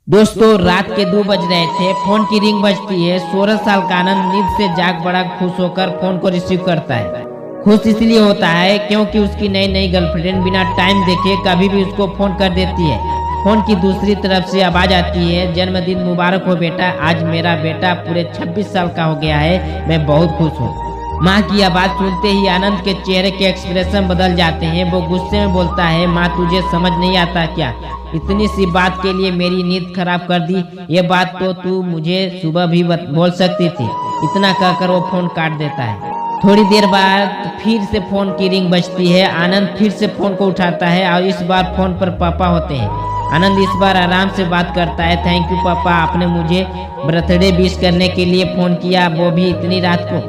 दोस्तों रात के 2 बज रहे थे। फोन की रिंग बजती है। 16 साल का आनंद नींद से जाग बड़ा खुश होकर फोन को रिसीव करता है। खुश इसलिए होता है क्योंकि उसकी नई नई गर्लफ्रेंड बिना टाइम देखे कभी भी उसको फोन कर देती है। फोन की दूसरी तरफ से आवाज आती है, जन्मदिन मुबारक हो बेटा, आज मेरा बेटा पूरे 26 साल का हो गया है, मैं बहुत खुश हूँ। माँ की आवाज सुनते ही आनंद के चेहरे के एक्सप्रेशन बदल जाते हैं। वो गुस्से में बोलता है, माँ तुझे समझ नहीं आता क्या? इतनी सी बात के लिए मेरी नींद खराब कर दी। ये बात तो तू मुझे सुबह भी बोल सकती थी। इतना कहकर वो फोन काट देता है। थोड़ी देर बाद फिर से फोन की रिंग बजती है। आनंद फिर से फोन को उठाता है और इस बार फोन पर पापा होते हैं। आनंद इस बार आराम से बात करता है। थैंक यू पापा, आपने मुझे बर्थडे विश करने के लिए फोन किया, वो भी इतनी रात को।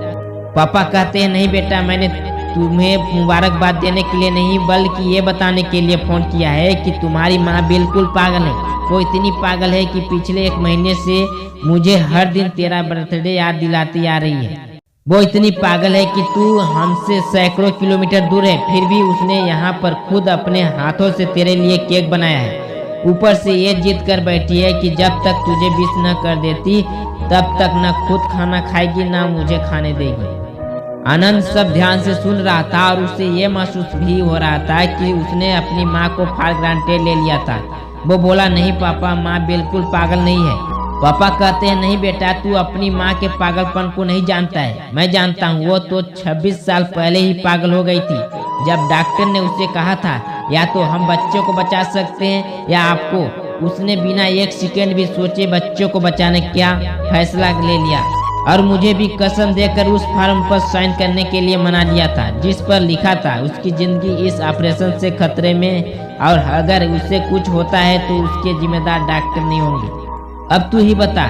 पापा कहते हैं, नहीं बेटा, मैंने तुम्हें मुबारकबाद देने के लिए नहीं बल्कि ये बताने के लिए फ़ोन किया है कि तुम्हारी माँ बिल्कुल पागल है। वो इतनी पागल है कि पिछले 1 महीने से मुझे हर दिन तेरा बर्थडे याद दिलाती आ रही है। वो इतनी पागल है कि तू हमसे सैकड़ों किलोमीटर दूर है, फिर भी उसने यहाँ पर खुद अपने हाथों से तेरे लिए केक बनाया है। ऊपर से ये जिद कर बैठी है कि जब तक तुझे विश न कर देती तब तक न खुद खाना खाएगी ना मुझे खाने देगी। आनंद सब ध्यान से सुन रहा था और उसे ये महसूस भी हो रहा था कि उसने अपनी माँ को फॉर ग्रांटेड ले लिया था। वो बोला, नहीं पापा, माँ बिल्कुल पागल नहीं है। पापा कहते हैं, नहीं बेटा, तू अपनी माँ के पागलपन को नहीं जानता है, मैं जानता हूँ। वो तो 26 साल पहले ही पागल हो गई थी जब डॉक्टर ने उसे कहा था या तो हम बच्चों को बचा सकते हैं या आपको। उसने बिना 1 सेकेंड भी सोचे बच्चों को बचाने का फैसला ले लिया और मुझे भी कसम देकर उस फॉर्म पर साइन करने के लिए मना लिया था जिस पर लिखा था उसकी जिंदगी इस ऑपरेशन से खतरे में और अगर उससे कुछ होता है तो उसके जिम्मेदार डॉक्टर नहीं होंगे। अब तू ही बता,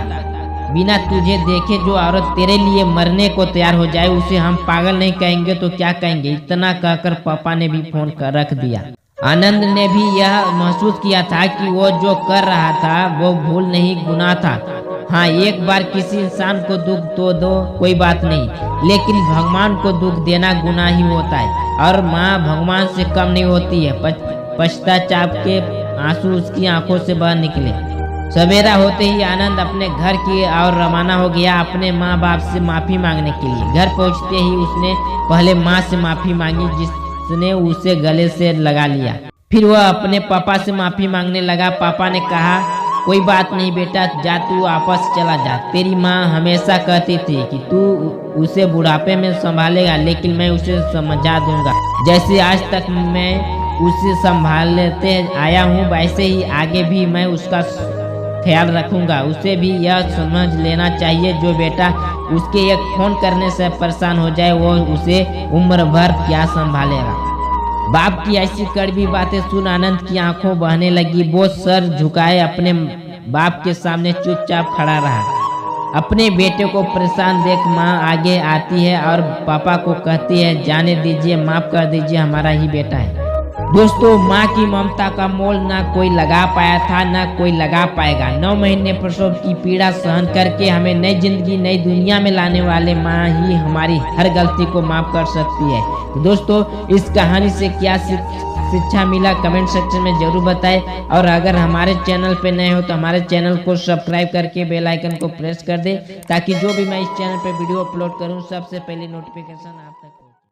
बिना तुझे देखे जो औरत तेरे लिए मरने को तैयार हो जाए उसे हम पागल नहीं कहेंगे तो क्या कहेंगे? इतना कहकर पापा ने भी फोन कर रख दिया। आनंद ने भी यह महसूस किया था कि वो जो कर रहा था वो भूल नहीं, गुनाह था। हाँ, एक बार किसी इंसान को दुख तो दो, कोई बात नहीं, लेकिन भगवान को दुख देना गुनाह ही होता है और माँ भगवान से कम नहीं होती है। पश्चाताप के आंसू उसकी आंखों से बह निकले। सवेरा होते ही आनंद अपने घर की ओर रवाना हो गया अपने माँ बाप से माफ़ी मांगने के लिए। घर पहुँचते ही उसने पहले माँ से माफ़ी मांगी जिसने उसे गले से लगा लिया। फिर वह अपने पापा से माफ़ी मांगने लगा। पापा ने कहा, कोई बात नहीं बेटा, जा तू वापस चला जा। तेरी माँ हमेशा कहती थी कि तू उसे बुढ़ापे में संभालेगा, लेकिन मैं उसे समझा दूंगा। जैसे आज तक मैं उसे संभालते आया हूँ वैसे ही आगे भी मैं उसका ख्याल रखूंगा। उसे भी यह समझ लेना चाहिए जो बेटा उसके एक फ़ोन करने से परेशान हो जाए वो उसे उम्र भर क्या संभालेगा। बाप की ऐसी कड़वी बातें सुन आनंद की आंखों बहने लगी। वो सर झुकाए अपने बाप के सामने चुपचाप खड़ा रहा। अपने बेटे को परेशान देख माँ आगे आती है और पापा को कहती है, जाने दीजिए, माफ कर दीजिए, हमारा ही बेटा है। दोस्तों, माँ की ममता का मोल ना कोई लगा पाया था ना कोई लगा पाएगा। 9 महीने प्रसव की पीड़ा सहन करके हमें नई जिंदगी नई दुनिया में लाने वाले माँ ही हमारी हर गलती को माफ कर सकती है। तो दोस्तों, इस कहानी से क्या शिक्षा मिला कमेंट सेक्शन में जरूर बताएं और अगर हमारे चैनल पे नए हो तो हमारे चैनल को सब्सक्राइब करके बेल आइकन को प्रेस कर दें ताकि जो भी मैं इस चैनल पे वीडियो अपलोड करूं सबसे पहले नोटिफिकेशन आप तक